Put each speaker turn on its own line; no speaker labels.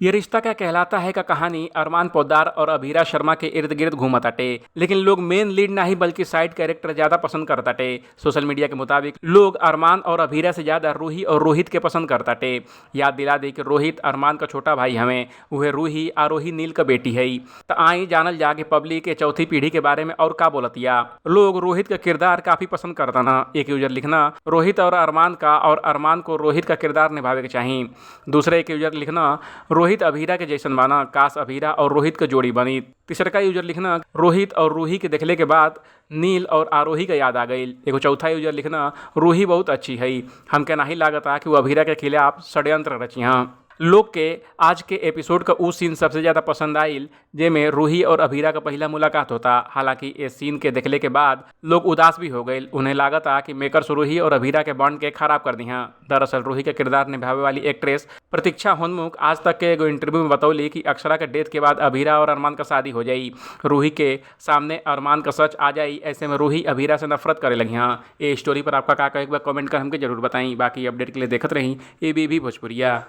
ये रिश्ता क्या कहलाता है का कहानी अरमान पोद्दार और अभीरा शर्मा के इर्द गिर्द घूमताटे, लेकिन लोग मेन लीड नहीं बल्कि साइड कैरेक्टर ज्यादा पसंद करताटे। सोशल मीडिया के मुताबिक लोग अरमान और अभीरा से ज्यादा रूही और रोहित के पसंद करताटे। याद दिला दी कि रोहित अरमान का छोटा भाई हमें, वह रूही आरोही नील का बेटी है। तो आई जानल जा कि पब्लिक के चौथी पीढ़ी के बारे में और का बोलतिया। लोग रोहित का किरदार काफी पसंद करता ना। एक यूजर लिखना रोहित और अरमान का और अरमान को रोहित का किरदार निभावे के चाहिए। दूसरे एक यूजर लिखना रोहित अभीरा के जैसन बाना, काश अभीरा और रोहित के जोड़ी बनी। तीसरा यूजर लिखना रोहित और रूही के देखले के बाद नील और आरोही का याद आ गई। एगो चौथा यूजर लिखना रूही बहुत अच्छी है, हमके नहीं लागता कि वो अभीरा के खिलाफ षड्यंत्र रचिया। लोग के आज के एपिसोड का उ सीन सबसे ज़्यादा पसंद आयल जेमें रूही और अभीरा का पहला मुलाकात होता। हालांकि इस सीन के देखले के बाद लोग उदास भी हो गए। उन्हें लागता कि मेकर्स रूही और अभीरा के बॉन्ड के खराब कर दिया। दरअसल रूही का किरदार निभावे वाली एक्ट्रेस प्रतीक्षा हनमुख आज तक के एगो इंटरव्यू में बतौली कि अक्षरा के डेथ के बाद अभीरा और अरमान का शादी हो जाई, रूही के सामने अरमान का सच आ जाई। ऐसे में रूही अभीरा से नफरत करे लगी। हाँ, ये स्टोरी पर आपका क्या कहे, एक बार कमेंट कर हमके जरूर बताई। बाकी अपडेट के लिए देखते रही ABP भोजपुरिया।